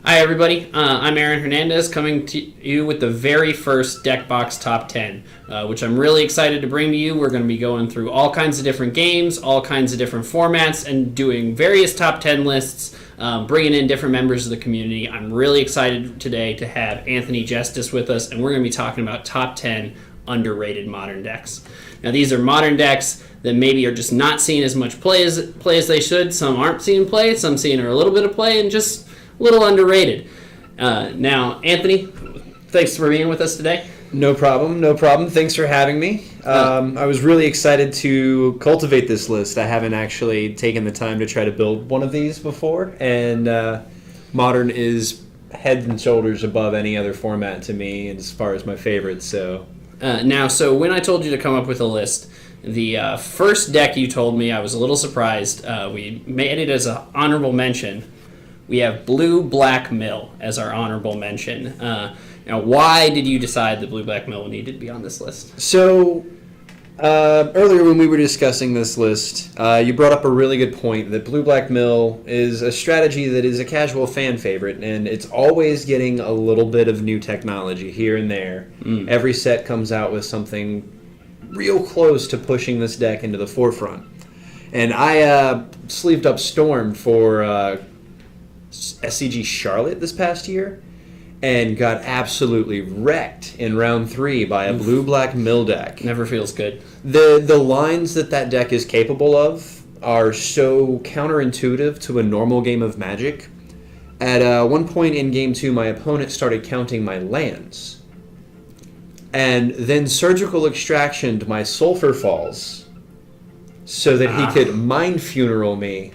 Hi, everybody. I'm Aaron Hernandez coming to you with the very first Deckbox Top 10, which I'm really excited to bring to you. We're going to be going through all kinds of different games, all kinds of different formats, and doing various top 10 lists, bringing in different members of the community. I'm really excited today to have Anthony Justice with us, and we're going to be talking about top 10 underrated modern decks. Now, these are modern decks that maybe are just not seeing as much play as they should. Some aren't seeing play, some seeing a little bit of play, and just a little underrated. Now, Anthony, thanks for being with us today. No problem. Thanks for having me. I was really excited to cultivate this list. I haven't actually taken the time to try to build one of these before, and Modern is head and shoulders above any other format to me as far as my favorites. So when I told you to come up with a list, the first deck you told me, I was a little surprised. We made it as an honorable mention. We have Blue-Black Mill as our honorable mention. Now, why did you decide that Blue-Black Mill needed to be on this list? So, earlier when we were discussing this list, you brought up a really good point that Blue-Black Mill is a strategy that is a casual fan favorite, and it's always getting a little bit of new technology here and there. Every set comes out with something real close to pushing this deck into the forefront. And I sleeved up Storm for SCG Charlotte this past year and got absolutely wrecked in round 3 by a Blue-Black Mill deck. Never feels good. The lines that deck is capable of are so counterintuitive to a normal game of Magic. At one point in Game 2, my opponent started counting my lands, and then Surgical Extractioned my Sulfur Falls so that he could Mind Funeral me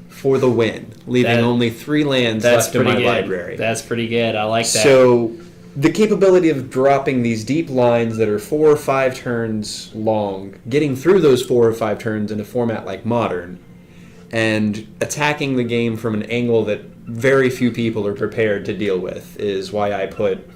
for the win, leaving only 3 lands left in my library. That's pretty good. I like that. So the capability of dropping these deep lines that are 4 or 5 turns long, getting through those 4 or 5 turns in a format like Modern, and attacking the game from an angle that very few people are prepared to deal with is why I put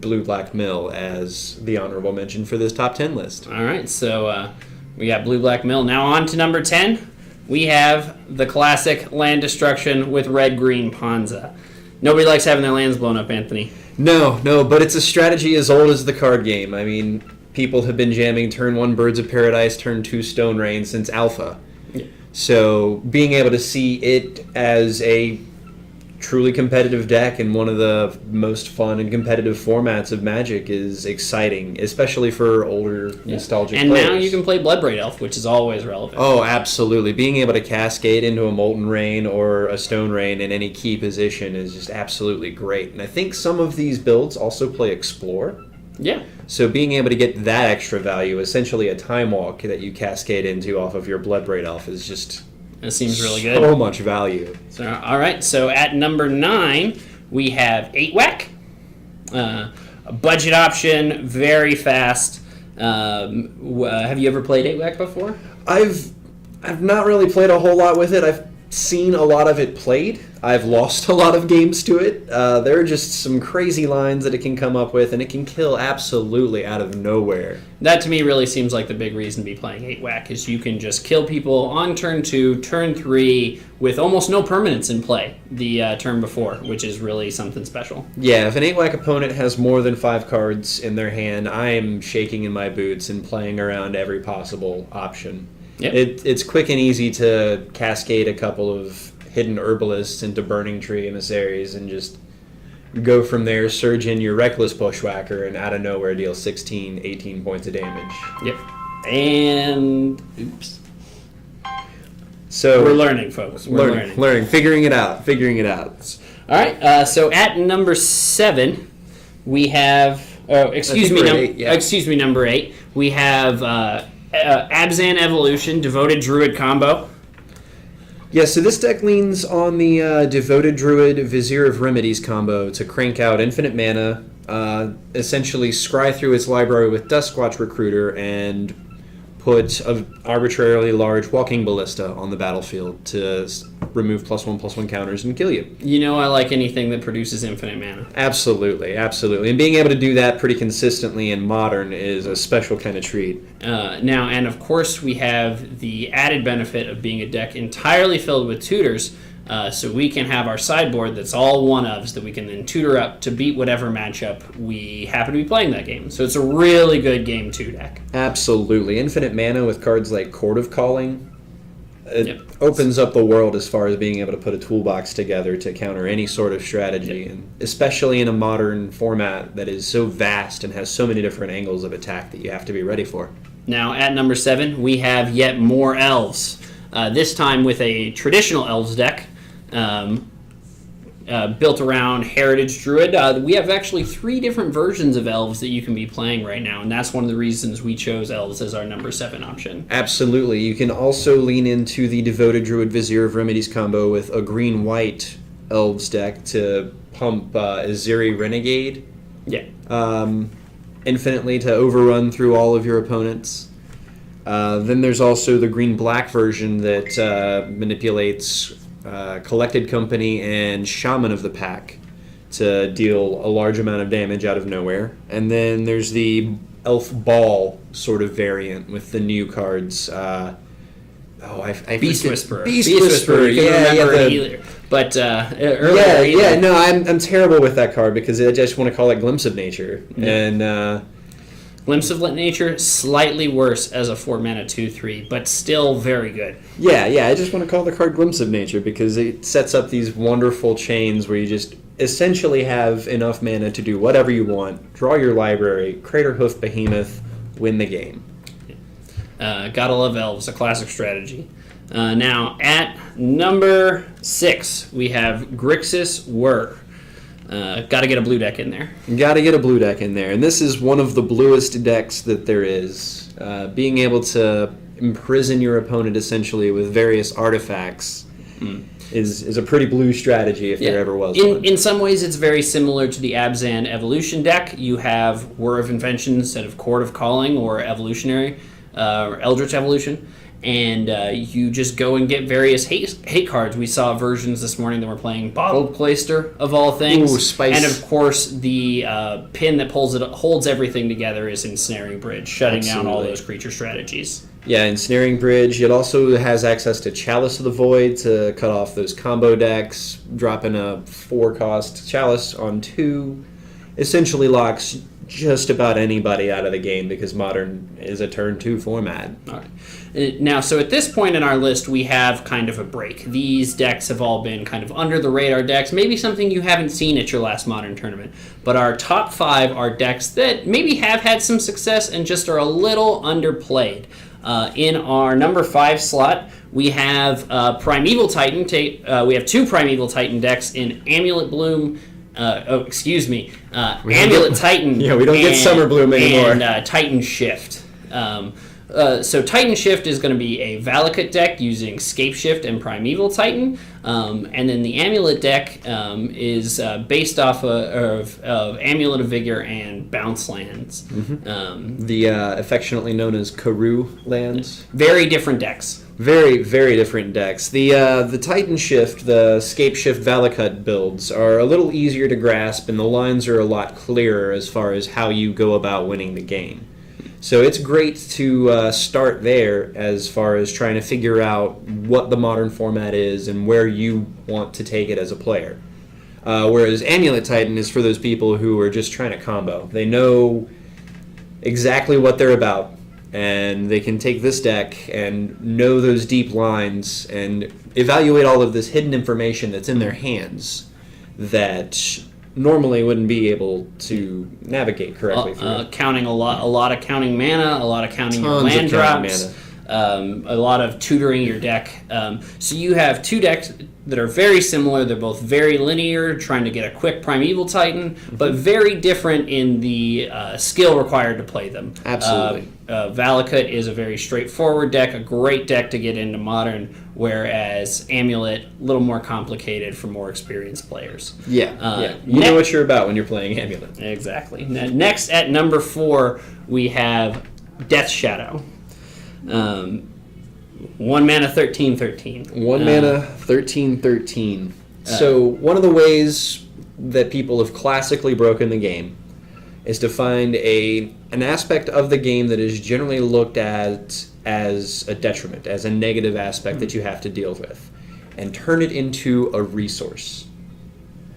Blue-Black Mill as the honorable mention for this top 10 list. All right, so we got Blue-Black Mill. Now on to number 10. We have the classic land destruction with red-green Ponza. Nobody likes having their lands blown up, Anthony. No, but it's a strategy as old as the card game. I mean, people have been jamming turn 1 Birds of Paradise, turn 2 Stone Rain since Alpha. Yeah. So being able to see it as a truly competitive deck in one of the most fun and competitive formats of Magic is exciting, especially for older nostalgic and players. And now you can play Bloodbraid Elf, which is always relevant. Oh, absolutely. Being able to cascade into a Molten Rain or a Stone Rain in any key position is just absolutely great. And I think some of these builds also play Explore. Yeah. So being able to get that extra value, essentially a Time Walk that you cascade into off of your Bloodbraid Elf, is just... It seems really good. So much value. So, all right, so at number 9, we have 8-Whack. A budget option, very fast. Have you ever played 8-Whack before? I've not really played a whole lot with it. I've seen a lot of it played. I've lost a lot of games to it. There are just some crazy lines that it can come up with, and it can kill absolutely out of nowhere. That to me really seems like the big reason to be playing 8-Whack is you can just kill people on turn 2, turn 3 with almost no permanents in play the turn before, which is really something special. Yeah, if an 8-Whack opponent has more than 5 cards in their hand, I am shaking in my boots and playing around every possible option. Yep. It's quick and easy to cascade a couple of hidden herbalists into Burning Tree emissaries and just go from there, surge in your Reckless Bushwhacker, and out of nowhere deal 16, 18 points of damage. Yep. And oops. So we're learning, folks. We're learning, figuring it out. All right. So at number 7, we have. Number 8. We have Abzan Evolution, Devoted Druid combo. Yeah, so this deck leans on the Devoted Druid Vizier of Remedies combo to crank out infinite mana, essentially scry through its library with Duskwatch Recruiter, and put an arbitrarily large Walking Ballista on the battlefield to remove +1/+1 counters and kill you. You know I like anything that produces infinite mana. Absolutely. And being able to do that pretty consistently in Modern is a special kind of treat. Now, and of course we have the added benefit of being a deck entirely filled with tutors. So we can have our sideboard that's all one-ofs that we can then tutor up to beat whatever matchup we happen to be playing that game. So it's a really good Game 2 deck. Absolutely. Infinite mana with cards like Court of Calling. It Yep. opens up the world as far as being able to put a toolbox together to counter any sort of strategy, and especially in a modern format that is so vast and has so many different angles of attack that you have to be ready for. Now, at number 7, we have yet more Elves. This time with a traditional Elves deck. Built around Heritage Druid. We have actually 3 different versions of Elves that you can be playing right now, and that's one of the reasons we chose Elves as our number 7 option. Absolutely. You can also lean into the Devoted Druid Vizier of Remedies combo with a green-white Elves deck to pump Aziri Renegade Yeah. infinitely to overrun through all of your opponents. Then there's also the green-black version that manipulates Collected Company and Shaman of the Pack to deal a large amount of damage out of nowhere. And then there's the Elf Ball sort of variant with the new cards. I Beast forget- Whisperer. Beast Whisperer. You Yeah, remember yeah. it either. But earlier, Yeah. No, I'm terrible with that card because I just want to call it Glimpse of Nature. And Glimpse of Nature, slightly worse as a 4-mana 2/3, but still very good. yeah, I just want to call the card Glimpse of Nature because it sets up these wonderful chains where you just essentially have enough mana to do whatever you want, draw your library, Crater Hoof Behemoth, win the game. Gotta love Elves, a classic strategy. Now, at number 6, we have Grixis Work. Gotta get a blue deck in there. Got to get a blue deck in there, and this is one of the bluest decks that there is. Being able to imprison your opponent essentially with various artifacts is a pretty blue strategy if there ever was one. In some ways, it's very similar to the Abzan Evolution deck. You have Whir of Invention instead of Court of Calling or Evolutionary, or Eldritch Evolution. And you just go and get various hate cards. We saw versions this morning that were playing Bottled Clayster, of all things. Ooh, spice. And of course, the pin that holds everything together is Ensnaring Bridge, shutting down all Absolutely. those creature strategies. Yeah, Ensnaring Bridge. It also has access to Chalice of the Void to cut off those combo decks, dropping a 4-cost Chalice on 2. Essentially locks just about anybody out of the game because Modern is a turn 2 format. All right. Now, so at this point in our list, we have kind of a break. These decks have all been kind of under the radar decks, maybe something you haven't seen at your last Modern tournament. But our top 5 are decks that maybe have had some success and just are a little underplayed. In our number 5 slot, we have Primeval Titan. We have 2 Primeval Titan decks in Amulet Bloom. Amulet Titan. Yeah, we don't get Summer Bloom anymore. And Titan Shift. So Titan Shift is going to be a Valakut deck using Scape Shift and Primeval Titan. And then the Amulet deck is based off of Amulet of Vigor and Bounce Lands. The affectionately known as Karoo lands. Very different decks. Very, very different decks. The Titan Shift, the Scape Shift Valakut builds are a little easier to grasp, and the lines are a lot clearer as far as how you go about winning the game. So it's great to start there as far as trying to figure out what the Modern format is and where you want to take it as a player. Whereas Amulet Titan is for those people who are just trying to combo. They know exactly what they're about, and they can take this deck and know those deep lines and evaluate all of this hidden information that's in their hands that normally wouldn't be able to navigate correctly through. Counting a lot of counting mana, a lot of counting your Tons land of counting drops, a lot of tutoring your deck. So you have 2 decks that are very similar. They're both very linear, trying to get a quick Primeval Titan, but very different in the skill required to play them. Absolutely. Valakut is a very straightforward deck, a great deck to get into Modern, whereas Amulet, a little more complicated for more experienced players. You know what you're about when you're playing Amulet. Exactly. Next, at number 4, we have Death Shadow. 1 mana 13/13. 1 mana 13/13. So one of the ways that people have classically broken the game is to find an aspect of the game that is generally looked at as a detriment, as a negative aspect that you have to deal with. and turn it into a resource.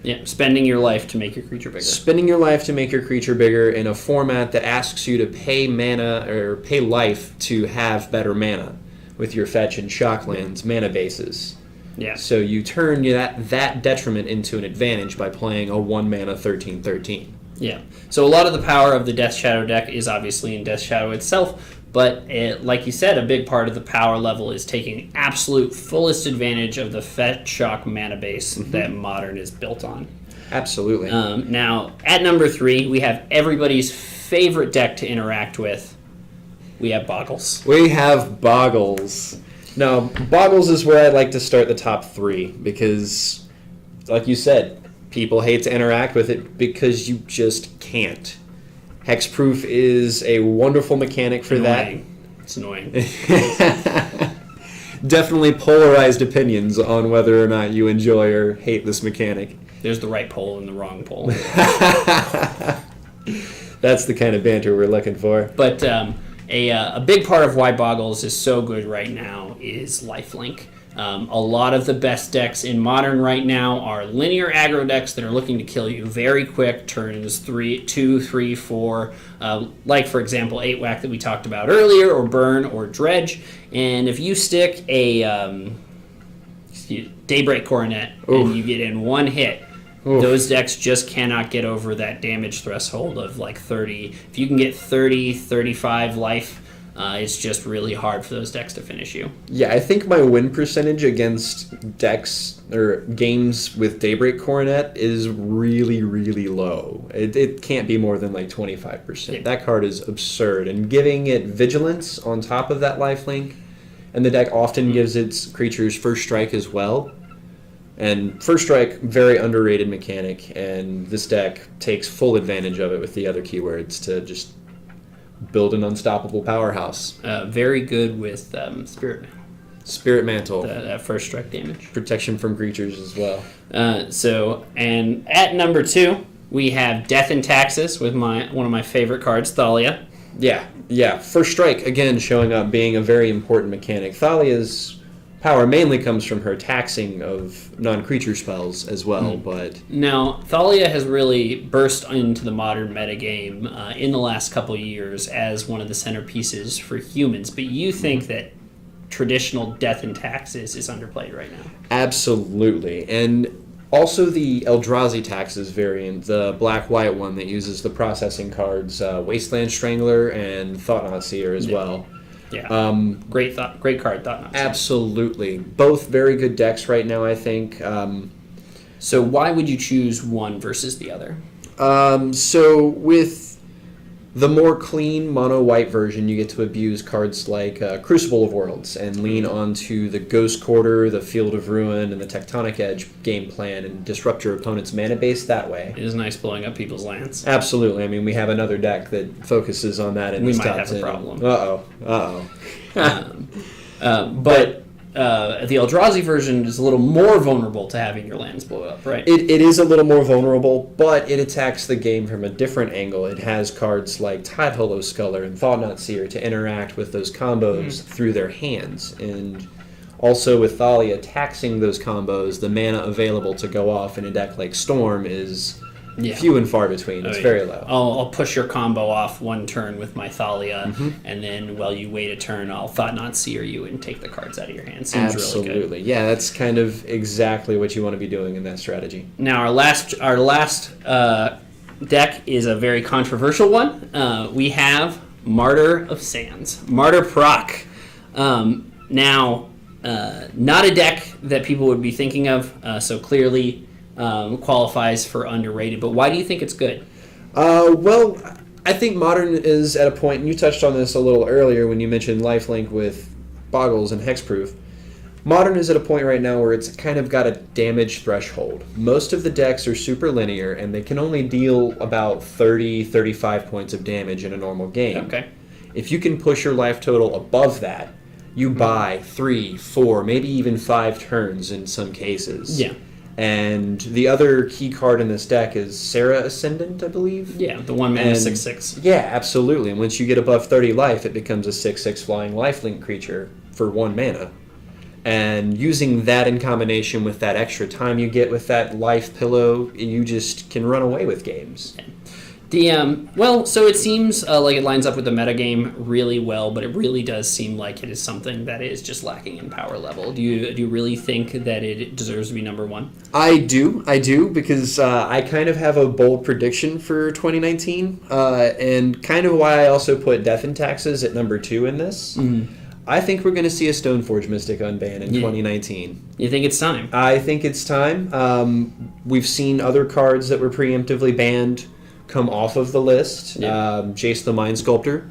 Yeah, spending your life to make your creature bigger. Spending your life to make your creature bigger in a format that asks you to pay mana or pay life to have better mana with your fetch and shocklands mana bases. Yeah. So you turn that detriment into an advantage by playing a 1 mana 13/13. Yeah. So a lot of the power of the Death Shadow deck is obviously in Death Shadow itself, but like you said, a big part of the power level is taking absolute fullest advantage of the fetch shock mana base that Modern is built on. Absolutely. Now, at number 3, we have everybody's favorite deck to interact with. We have Boggles. We have Boggles. Now, Boggles is where I'd like to start the top 3 because, like you said, people hate to interact with it because you just can't. Hexproof is a wonderful mechanic for annoying. It's annoying. Definitely polarized opinions on whether or not you enjoy or hate this mechanic. There's the right pole and the wrong pole. That's the kind of banter we're looking for. But a big part of why Boggles is so good right now is lifelink. A lot of the best decks in Modern right now are linear aggro decks that are looking to kill you very quick, turns 2, 3, 4, like, for example, 8-Whack that we talked about earlier, or Burn, or Dredge. And if you stick a Daybreak Coronet and you get in one hit, those decks just cannot get over that damage threshold of like 30. If you can get 30, 35 life, it's just really hard for those decks to finish you. Yeah, I think my win percentage against decks or games with Daybreak Coronet is really, really low. It can't be more than like 25%. Yeah. That card is absurd. And giving it Vigilance on top of that lifelink, and the deck often gives its creatures First Strike as well. And First Strike, very underrated mechanic, and this deck takes full advantage of it with the other keywords to just build an unstoppable powerhouse. Very good with Spirit Mantle. That First Strike damage. Protection from creatures as well. And at number 2, we have Death and Taxes with one of my favorite cards, Thalia. Yeah. First Strike, again, showing up being a very important mechanic. Thalia's power mainly comes from her taxing of non-creature spells as well, but... Now, Thalia has really burst into the Modern metagame in the last couple years as one of the centerpieces for humans, but you think that traditional Death and Taxes is underplayed right now? Absolutely, and also the Eldrazi Taxes variant, the black-white one that uses the processing cards, Wasteland Strangler and Thought-Knot Seer as well. Yeah. Great card, Thought-Knot Seer. Absolutely. Both very good decks right now, I think. So why would you choose one versus the other? So with the more clean mono-white version, you get to abuse cards like Crucible of Worlds and lean onto the Ghost Quarter, the Field of Ruin, and the Tectonic Edge game plan and disrupt your opponent's mana base that way. It is nice blowing up people's lands. Absolutely. I mean, we have another deck that focuses on that in this top 10. We might have a problem. But the Eldrazi version is a little more vulnerable to having your lands blow up, right? It is a little more vulnerable, but it attacks the game from a different angle. It has cards like Tide Hollow Sculler and Thought-Knot Seer to interact with those combos through their hands. And also with Thalia taxing those combos, the mana available to go off in a deck like Storm is few and far between. It's very low. I'll push your combo off one turn with my Thalia, and then while you wait a turn, I'll Thought-Knot Seer you and take the cards out of your hand. Seems Absolutely. Really good. Yeah, that's kind of exactly what you want to be doing in that strategy. Now, our last deck is a very controversial one. We have Martyr of Sands. Martyr Proc. Now, not a deck that people would be thinking of, so clearly qualifies for underrated, but why do you think it's good? Well, I think Modern is at a point, and you touched on this a little earlier when you mentioned lifelink with Boggles and Hexproof. Modern is at a point right now where it's kind of got a damage threshold. Most of the decks are super linear, and they can only deal about 30, 35 points of damage in a normal game. Okay. If you can push your life total above that, you buy 3, 4, maybe even 5 turns in some cases. Yeah. And the other key card in this deck is Serra Ascendant, I believe. Yeah, the 1-mana 6/6. Yeah, absolutely. And once you get above 30 life, it becomes a 6/6 flying lifelink creature for 1 mana. And using that in combination with that extra time you get with that life pillow, you just can run away with games. So it seems like it lines up with the metagame really well, but it really does seem like it is something that is just lacking in power level. Do you really think that it deserves to be number one? I do, because I kind of have a bold prediction for 2019, and kind of why I also put Death and Taxes at number 2 in this. Mm-hmm. I think we're going to see a Stoneforge Mystic unban in 2019. You think it's time? I think it's time. We've seen other cards that were preemptively banned come off of the list. Jace the Mind Sculptor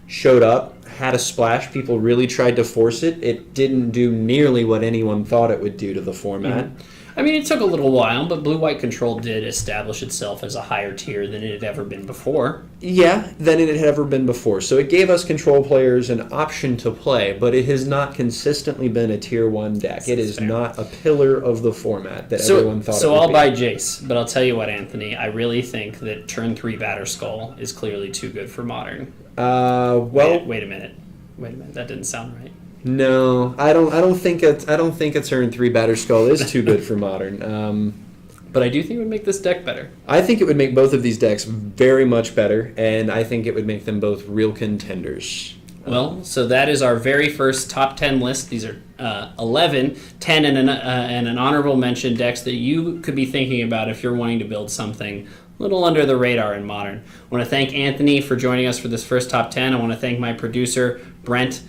showed up, had a splash. People really tried to force it. It didn't do nearly what anyone thought it would do to the format. Mm-hmm. I mean, it took a little while, but Blue-White Control did establish itself as a higher tier than it had ever been before. Yeah, than it had ever been before. So it gave us Control players an option to play, but it has not consistently been a tier 1 deck. It is not a pillar of the format that everyone thought it would be. So I'll buy Jace, but I'll tell you what, Anthony, I really think that turn 3 Batterskull is clearly too good for Modern. Wait a minute. That didn't sound right. No, I don't think a turn 3 Batterskull is too good for Modern. But I do think it would make this deck better. I think it would make both of these decks very much better, and I think it would make them both real contenders. Well, so that is our very first top 10 list. These are 11, 10 and an honorable mention decks that you could be thinking about if you're wanting to build something a little under the radar in Modern. I want to thank Anthony for joining us for this first top 10. I want to thank my producer, Brent.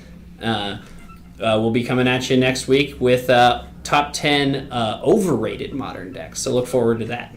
We'll be coming at you next week with top 10 overrated Modern decks, so look forward to that.